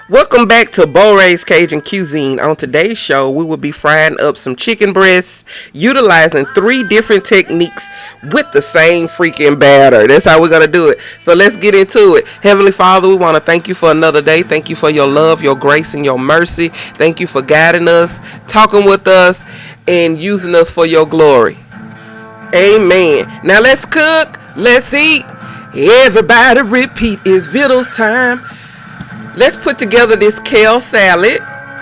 Welcome back to Beaux, Cajun, Cuisine. On today's show, we will be frying up some chicken breasts, utilizing 3 different techniques with the same freaking batter. That's how we're going to do it. So let's get into it. Heavenly Father, we want to thank you for another day. Thank you for your love, your grace, and your mercy. Thank you for guiding us, talking with us, and using us for your glory. Amen. Now let's cook. Let's eat. Everybody repeat. It's Vittles time. Let's put together this kale salad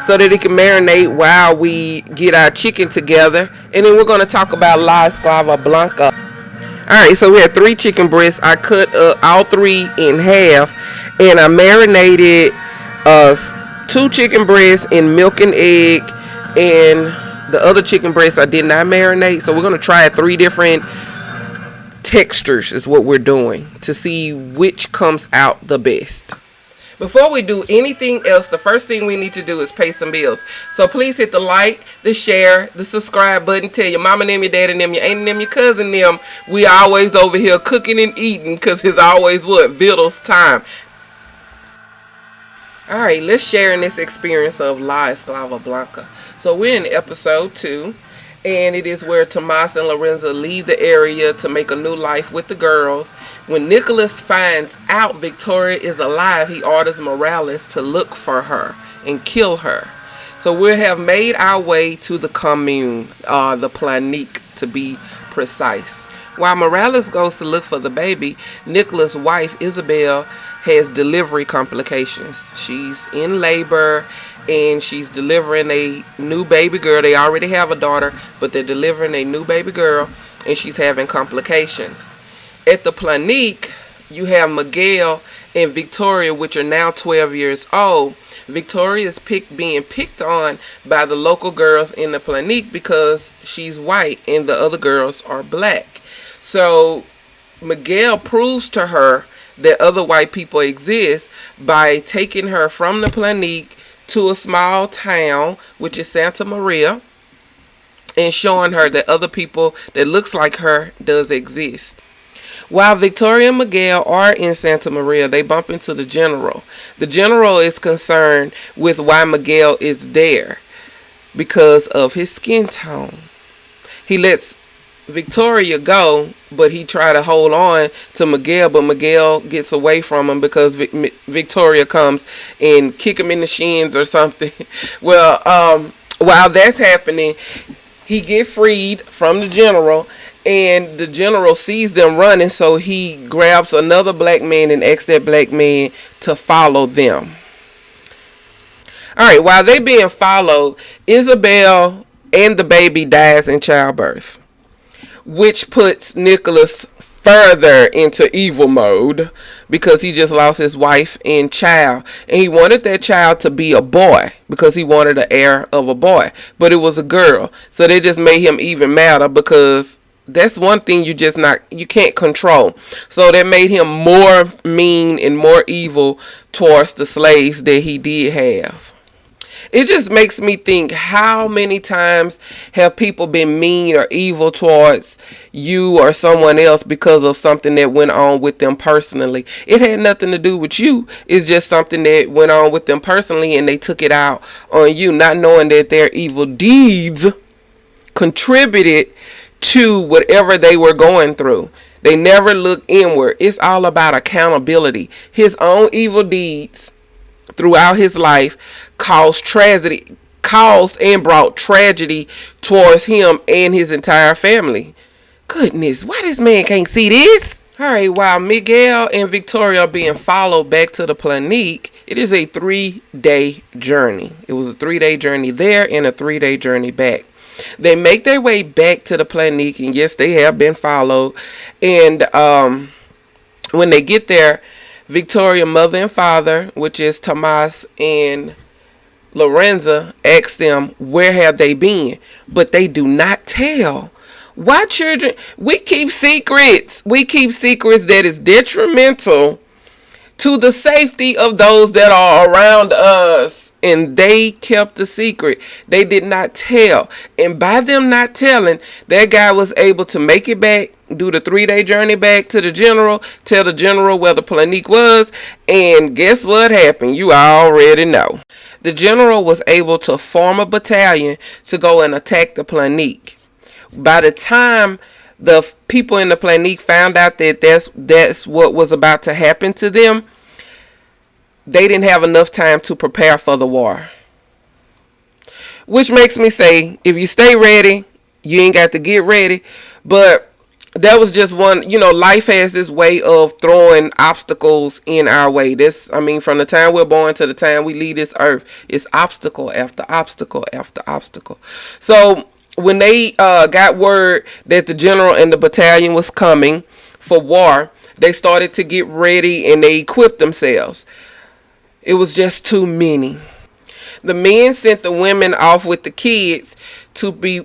so that it can marinate while we get our chicken together. And then we're going to talk about La Esclava Blanca. Alright, so we had 3 chicken breasts. I cut all 3 in half. And I marinated 2 chicken breasts in milk and egg. And the other chicken breasts I did not marinate. So we're going to try 3 different textures is what we're doing to see which comes out the best. Before we do anything else, the first thing we need to do is pay some bills. So please hit the like, the share, the subscribe button. Tell your mama them, your daddy them, your auntie them, your cousin them. We always over here cooking and eating because it's always what? Vittles time. Alright, let's share in this experience of La Esclava Blanca. So we're in episode 2. And it is where Tomas and Lorenza leave the area to make a new life with the girls. When Nicholas finds out Victoria is alive, he orders Morales to look for her and kill her. So we have made our way to the commune, the Planique to be precise. While Morales goes to look for the baby, Nicholas' wife Isabel has delivery complications. She's in labor and she's delivering a new baby girl. They already have a daughter, but they're delivering a new baby girl, and she's having complications. At the Planique, you have Miguel and Victoria, which are now 12 years old. Victoria is being picked on by the local girls in the Planique because she's white and the other girls are black. So Miguel proves to her that other white people exist by taking her from the Planique to a small town, which is Santa Maria, and showing her that other people that looks like her does exist. While Victoria and Miguel are in Santa Maria, they bump into the general. The general is concerned with why Miguel is there because of his skin tone. He lets Victoria go, but he try to hold on to Miguel, but Miguel gets away from him because Victoria comes and kick him in the shins or something. Well, while that's happening, he get freed from the general, and the general sees them running, so he grabs another black man and asks that black man to follow them. Alright, while they being followed, Isabel and the baby dies in childbirth, which puts Nicholas further into evil mode because he just lost his wife and child. And he wanted that child to be a boy because he wanted the heir of a boy. But it was a girl. So they just made him even madder because that's one thing you can't control. So that made him more mean and more evil towards the slaves that he did have. It just makes me think, how many times have people been mean or evil towards you or someone else because of something that went on with them personally? It had nothing to do with you. It's just something that went on with them personally, and they took it out on you, not knowing that their evil deeds contributed to whatever they were going through. They never look inward. It's all about accountability. His own evil deeds throughout his life caused and brought tragedy towards him and his entire family. Goodness, why this man can't see this? Alright, while Miguel and Victoria are being followed back to the Planique, it is a 3-day journey. It was a 3-day journey there and a 3-day journey back. They make their way back to the Planique, and yes, they have been followed. And when they get there, Victoria's mother and father, which is Tomas and Lorenza, ask them where have they been, but they do not tell. Why, children? We keep secrets. We keep secrets that is detrimental to the safety of those that are around us. And they kept the secret. They did not tell. And by them not telling, that guy was able to make it back do the 3-day journey back to the general, tell the general where the Planique was, and guess what happened? You already know. The general was able to form a battalion to go and attack the Planique. By the time the people in the Planique found out that that's what was about to happen to them, they didn't have enough time to prepare for the war. Which makes me say, if you stay ready, you ain't got to get ready. But that was just one, life has this way of throwing obstacles in our way. From the time we're born to the time we leave this earth, it's obstacle after obstacle after obstacle. So when they got word that the general and the battalion was coming for war, they started to get ready and they equipped themselves. It was just too many. The men sent the women off with the kids to be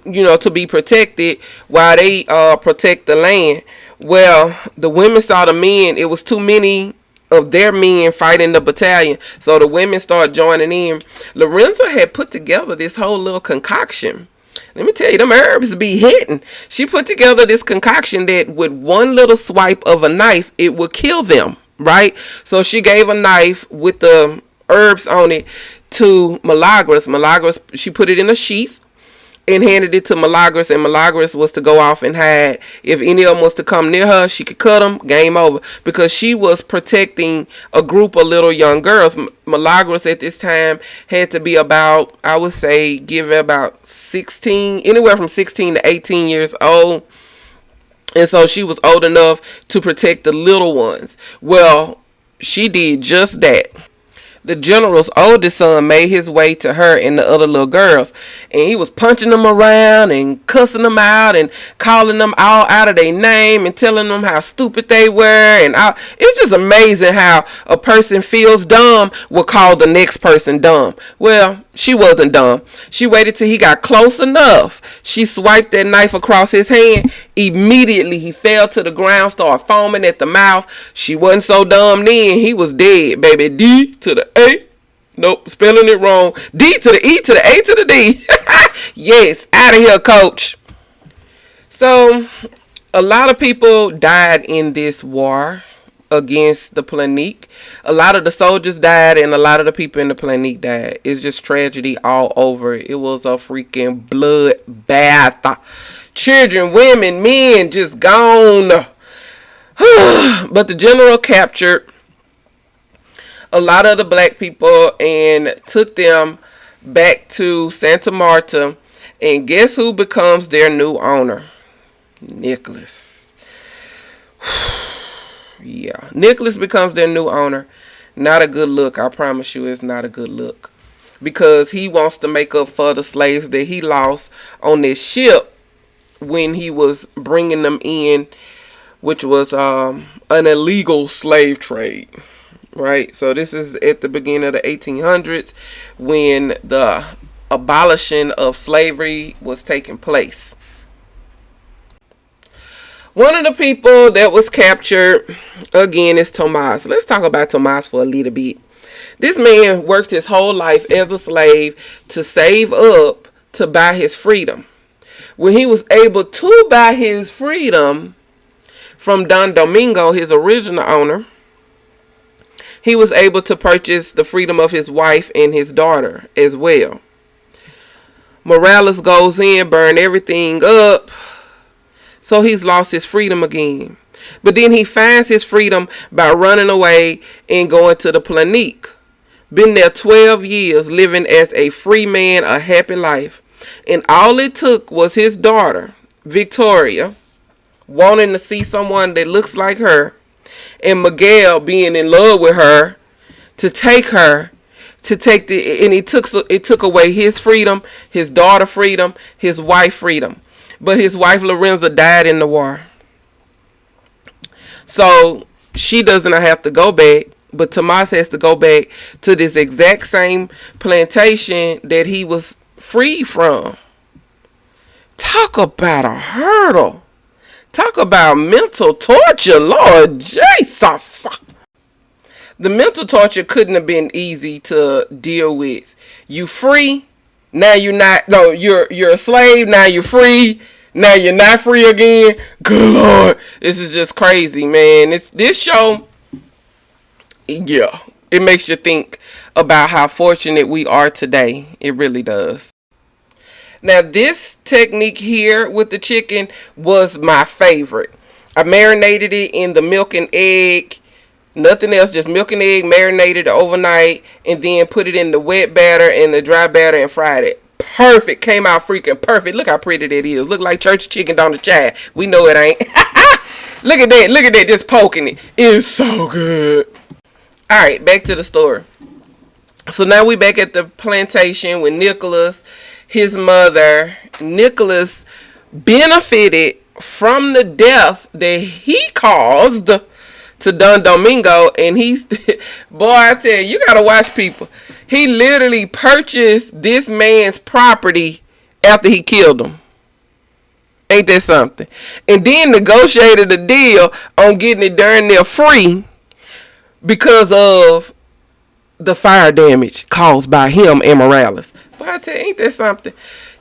protected while they protect the land. Well, the women saw the men. It was too many of their men fighting the battalion. So the women started joining in. Lorenzo had put together this whole little concoction. Let me tell you, them herbs be hitting. She put together this concoction that with one little swipe of a knife, it would kill them, right? So she gave a knife with the herbs on it to Milagros. Milagros, she put it in a sheath and handed it to Milagros, and Milagros was to go off and hide. If any of them was to come near her, she could cut them, game over, because she was protecting a group of little young girls. Milagros at this time had to be about, I would say, give it about 16, anywhere from 16 to 18 years old. And so she was old enough to protect the little ones. Well, she did just that. The general's oldest son made his way to her and the other little girls, and he was punching them around and cussing them out and calling them all out of their name and telling them how stupid they were. And it's just amazing how a person feels dumb will call the next person dumb. Well, she wasn't dumb. She waited till he got close enough. She swiped that knife across his hand. Immediately he fell to the ground, started foaming at the mouth. She wasn't so dumb then. He was dead, baby. D to the A. Nope, spelling it wrong. D to the E to the A to the D. Yes, out of here, coach. So, a lot of people died in this war against the Planique. A lot of the soldiers died and a lot of the people in the Planique died. It's just tragedy all over. It was a freaking bloodbath. Children, women, men just gone. But the general captured a lot of the black people and took them back to Santa Marta. And guess who becomes their new owner? Nicholas. Yeah, Nicholas becomes their new owner. Not a good look. I promise you, it's not a good look. Because he wants to make up for the slaves that he lost on this ship when he was bringing them in, which was an illegal slave trade. Right? So this is at the beginning of the 1800s when the abolition of slavery was taking place. One of the people that was captured, again, is Tomas. Let's talk about Tomas for a little bit. This man worked his whole life as a slave to save up to buy his freedom. When he was able to buy his freedom from Don Domingo, his original owner, he was able to purchase the freedom of his wife and his daughter as well. Morales goes in, burn everything up. So he's lost his freedom again. But then he finds his freedom by running away and going to the Planique. Been there 12 years living as a free man, a happy life. And all it took was his daughter, Victoria, wanting to see someone that looks like her, and Miguel being in love with her, to take her, and it took away his freedom, his daughter freedom, his wife freedom. But his wife Lorenza died in the war. So she doesn't have to go back, but Tomas has to go back to this exact same plantation that he was free from. Talk about a hurdle. Talk about mental torture, Lord Jesus. The mental torture couldn't have been easy to deal with. You free, now you're not. No, you're a slave, now you're free. Now you're not free again. Good Lord. This is just crazy, man. This show, yeah, it makes you think about how fortunate we are today. It really does. Now this technique here with the chicken was my favorite. I marinated it in the milk and egg. Nothing else, just milk and egg, marinated it overnight, and then put it in the wet batter and the dry batter and fried it. Perfect. Came out freaking perfect. Look how pretty that is. Look like church chicken down the child. We know it ain't. Look at that. Look at that. Just poking it. It's so good. Alright, back to the story. So now we back at the plantation with Nicholas, his mother. Nicholas benefited from the death that he caused to Don Domingo, and he's boy, I tell you gotta watch people. He literally purchased this man's property after he killed him. Ain't that something? And then negotiated a deal on getting it darn near free because of the fire damage caused by him and Morales. Boy, I tell you, ain't that something?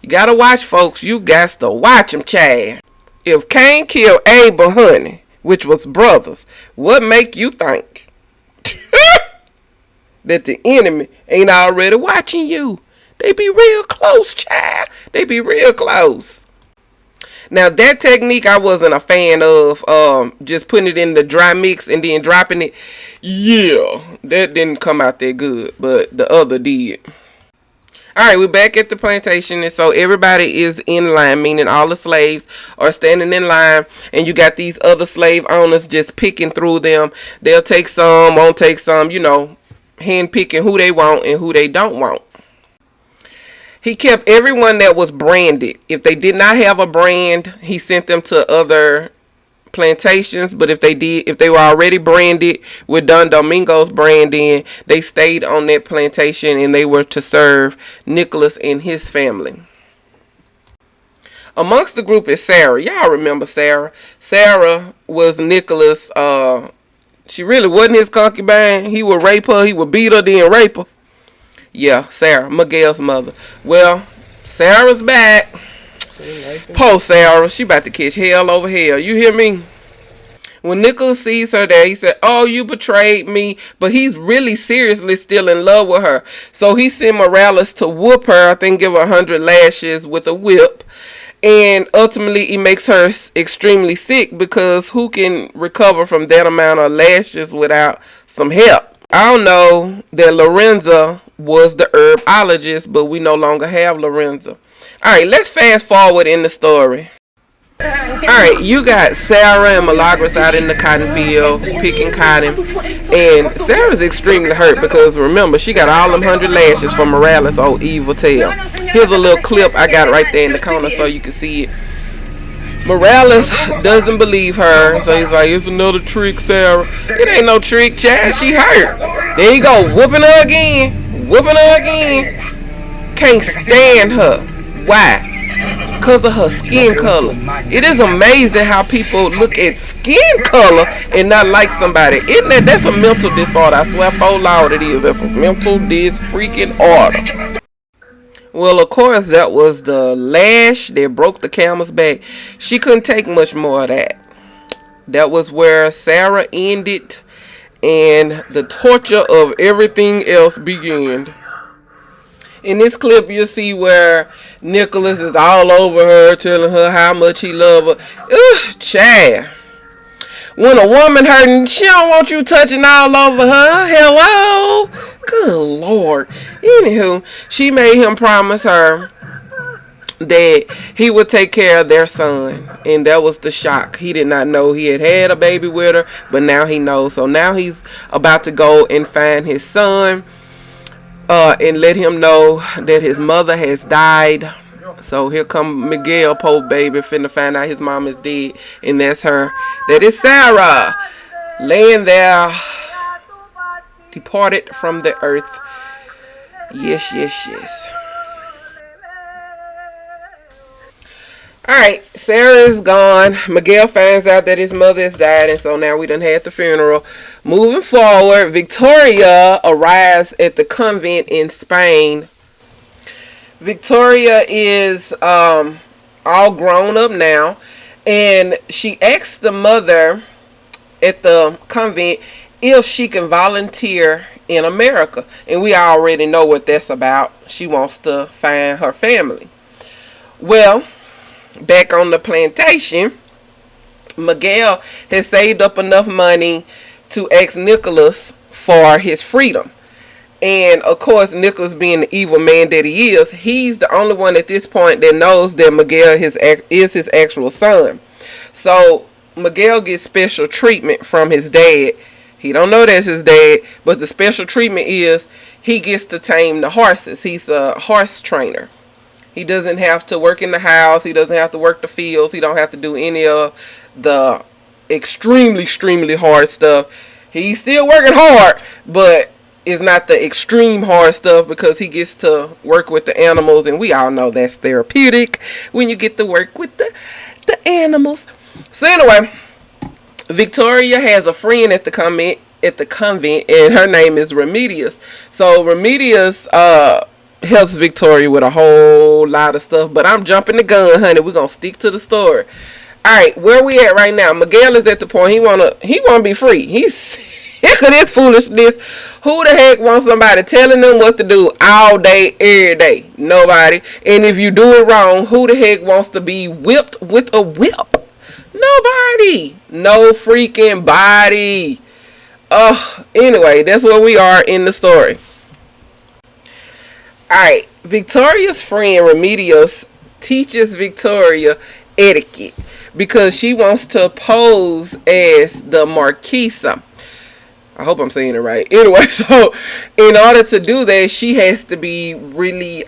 You gotta watch, folks. You got to watch them, Chad. If Cain killed Abel, honey, which was brothers, what make you think that the enemy ain't already watching you? They be real close, child. They be real close. Now that technique I wasn't a fan of, just putting it in the dry mix and then dropping it. Yeah, that didn't come out that good, but the other did. Alright, we're back at the plantation, and so everybody is in line, meaning all the slaves are standing in line, and you got these other slave owners just picking through them. They'll take some, won't take some, hand picking who they want and who they don't want. He kept everyone that was branded. If they did not have a brand, he sent them to other plantations, but if they were already branded with Don Domingo's branding, they stayed on that plantation and they were to serve Nicholas and his family. Amongst the group is Sarah. Y'all remember Sarah. Sarah was Nicholas. She really wasn't his concubine. He would rape her, he would beat her, then rape her. Yeah, Sarah, Miguel's mother. Well, Sarah's back. Poor Sarah, she about to catch hell over hell. You hear me? When Nicholas sees her there, he said, "Oh, you betrayed me." But he's really seriously still in love with her. So he sent Morales to whoop her. I think give her 100 lashes with a whip. And ultimately, he makes her extremely sick, because who can recover from that amount of lashes without some help? I don't know that Lorenza was the herbologist, but we no longer have Lorenza. Alright, let's fast forward in the story. Alright, you got Sarah and Milagros out in the cotton field picking cotton. And Sarah's extremely hurt because, remember, she got all them 100 lashes from Morales' old evil tail. Here's a little clip I got right there in the corner so you can see it. Morales doesn't believe her, so he's like, "It's another trick, Sarah." It ain't no trick, child. She hurt. There you go, whooping her again. Whooping her again. Can't stand her. Why? Because of her skin color. It is amazing how people look at skin color and not like somebody. Isn't that? That's a mental disorder. I swear for Lord it is. That's a mental freaking order. Well, of course, that was the lash that broke the camel's back. She couldn't take much more of that. That was where Sarah ended and the torture of everything else began. In this clip, you'll see where Nicholas is all over her, telling her how much he loves her. Ugh, child. When a woman hurting, she don't want you touching all over her. Hello? Good Lord. Anywho, she made him promise her that he would take care of their son. And that was the shock. He did not know he had a baby with her, but now he knows. So now he's about to go and find his son. And let him know that his mother has died. So here come Miguel, poor baby, finna find out his mom is dead. And that's her. That is Sarah, laying there, departed from the earth. Yes, yes, yes. Alright, Sarah is gone. Miguel finds out that his mother has died, and so now we done had the funeral. Moving forward, Victoria arrives at the convent in Spain. Victoria is all grown up now, and she asked the mother at the convent if she can volunteer in America. And we already know what that's about. She wants to find her family. Well, back on the plantation, Miguel has saved up enough money to ask Nicholas for his freedom. And of course, Nicholas, being the evil man that he is, he's the only one at this point that knows that Miguel is his actual son. So Miguel gets special treatment from his dad. He don't know that's his dad, but the special treatment is he gets to tame the horses. He's a horse trainer. He doesn't have to work in the house. He doesn't have to work the fields. He don't have to do any of the extremely hard stuff. He's still working hard, but it's not the extreme hard stuff because he gets to work with the animals, and we all know that's therapeutic when you get to work with the animals. So anyway, Victoria has a friend at the convent, and her name is Remedios. So Remedios helps Victoria with a whole lot of stuff, but I'm jumping the gun, honey. We're gonna stick to the story. Alright, where we at right now? Miguel is at the point he wanna be free. He's sick of this foolishness. Who the heck wants somebody telling them what to do all day, every day? Nobody. And if you do it wrong, who the heck wants to be whipped with a whip? Nobody. No freaking body. Anyway, that's where we are in the story. Alright, Victoria's friend Remedios teaches Victoria etiquette because she wants to pose as the Marquesa. I hope I'm saying it right. Anyway, so in order to do that, she has to be really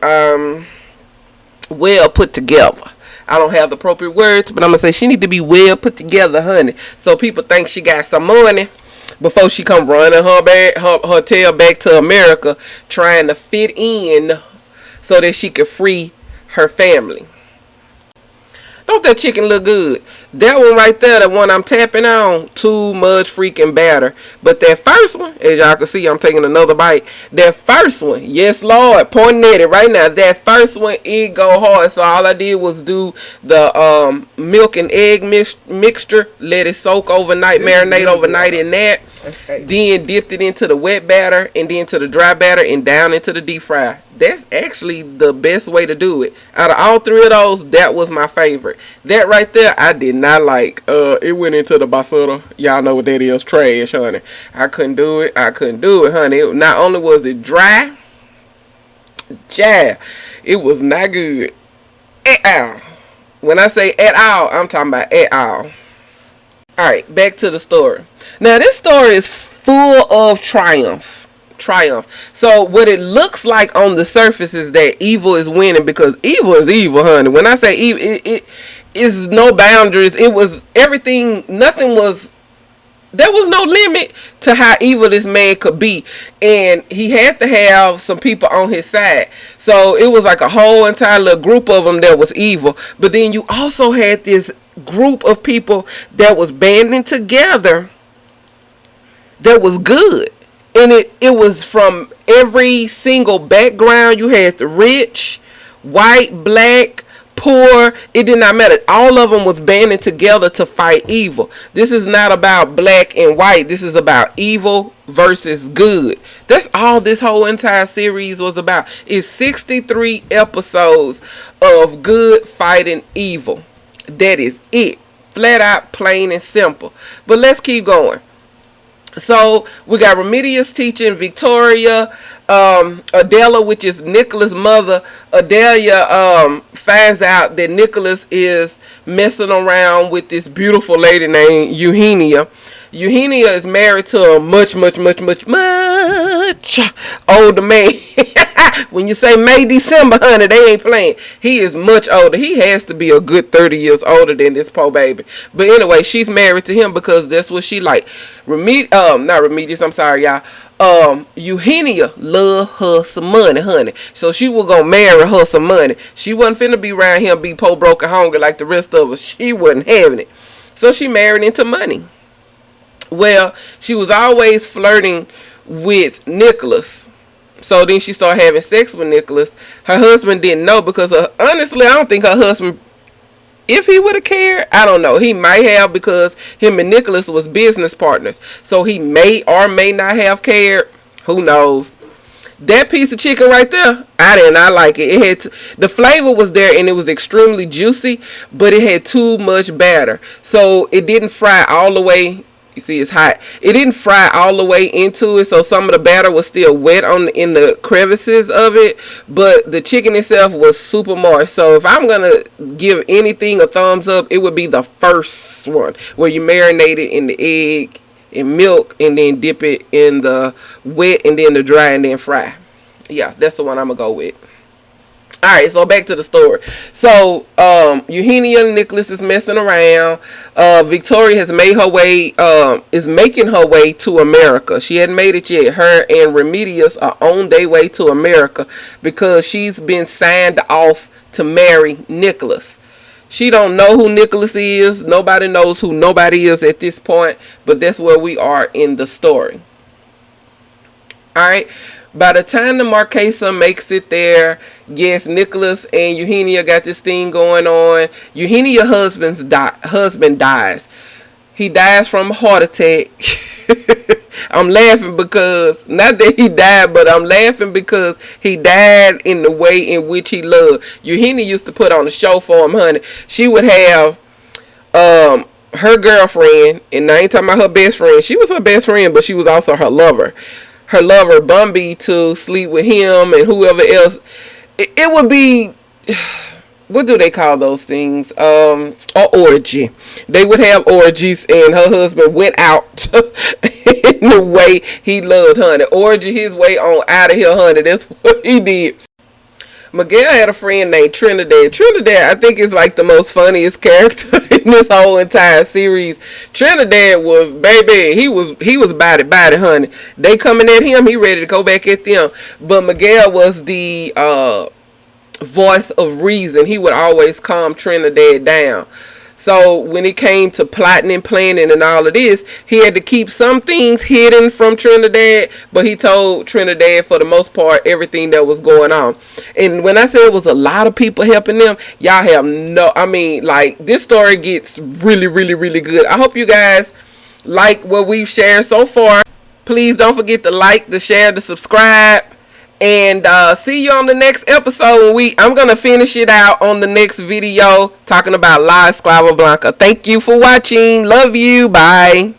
well put together. I don't have the appropriate words, but I'm going to say she need to be well put together, honey. So people think she got some money before she come running her tail back to America trying to fit in so that she could free her family. Don't that chicken look good? That one right there, the one I'm tapping on, too much freaking batter. But that first one, as y'all can see, I'm taking another bite. That first one, yes Lord, pointing at it right now. That first one, it go hard. So all I did was do the milk and egg mixture, let it soak overnight, marinate overnight in that. Okay. Then dipped it into the wet batter and then to the dry batter and down into the deep fry. That's actually the best way to do it. Out of all three of those, that was my favorite. That right there, I did not like. It went into the basura. Y'all know what that is. Trash, honey. I couldn't do it, honey. Not only was it dry, it was not good at all. When I say at all, I'm talking about at all. Alright, back to the story. Now, this story is full of triumph. So, what it looks like on the surface is that evil is winning because evil is evil, honey. When I say evil, it is no boundaries. It was everything. There was no limit to how evil this man could be. And he had to have some people on his side. So, it was like a whole entire little group of them that was evil. But then you also had this group of people that was banding together that was good. And it was from every single background. You had the rich, white, black, poor. It did not matter. All of them was banding together to fight evil. This is not about black and white. This is about evil versus good. That's all this whole entire series was about. It's 63 episodes of good fighting evil. That is it. Flat out, plain and simple. But let's keep going. So we got Remedios teaching Victoria. Adela, which is Nicholas' mother. Adelia finds out that Nicholas is messing around with this beautiful lady named Eugenia. Eugenia is married to a much older man. When you say May, December, honey, they ain't playing. He is much older. He has to be a good 30 years older than this poor baby. But anyway, she's married to him because that's what she like. Not Remedios, I'm sorry, y'all. Eugenia love her some money, honey. So she was gonna marry her some money. She wasn't finna be around here and be poor, broke, and hungry like the rest of us. She wasn't having it. So she married into money. Well, she was always flirting with Nicholas. So then she started having sex with Nicholas. Her husband didn't know because honestly, I don't think her husband If he would have cared, I don't know. He might have, because him and Nicholas was business partners. So he may or may not have cared. Who knows? That piece of chicken right there, I did not like it. It had the flavor was there and it was extremely juicy, but it had too much batter, so it didn't fry all the way. You see, it's hot. It didn't fry all the way into it, so some of the batter was still wet in the crevices of it. But the chicken itself was super moist. So if I'm gonna give anything a thumbs up, it would be the first one where you marinate it in the egg and milk and then dip it in the wet and then the dry and then fry. Yeah, that's the one I'm gonna go with. Alright, so back to the story. So Eugenia and Nicholas is messing around. Victoria has made her way, is making her way to America. She hadn't made it yet. Her and Remedios are on their way to America because she's been signed off to marry Nicholas. She don't know who Nicholas is. Nobody knows who nobody is at this point. But that's where we are in the story. Alright. By the time the Marquesa makes it there, yes, Nicholas and Eugenia got this thing going on. Eugenia's husband dies. He dies from a heart attack. I'm laughing because, not that he died, but I'm laughing because he died in the way in which he loved. Eugenia used to put on a show for him, honey. She would have her girlfriend, and I ain't talking about her best friend. She was her best friend, but she was also her lover. Her lover, Bumby, to sleep with him and whoever else. It would be, what do they call those things? An orgy. They would have orgies, and her husband went out in the way he loved, honey. Orgy his way on out of here, honey. That's what he did. Miguel had a friend named Trinidad. Trinidad, I think, is like the most funniest character in this whole entire series. Trinidad was, baby, he was body, honey. They coming at him, he ready to go back at them. But Miguel was the voice of reason. He would always calm Trinidad down. So when it came to plotting and planning and all of this, he had to keep some things hidden from Trinidad, but he told Trinidad for the most part everything that was going on. And when I said it was a lot of people helping them, y'all have no, I mean, like, this story gets really, really, really good. I hope you guys like what we've shared so far. Please don't forget to like, to share, to subscribe. And see you on the next episode. I'm going to finish it out on the next video talking about La Esclava Blanca. Thank you for watching. Love you. Bye.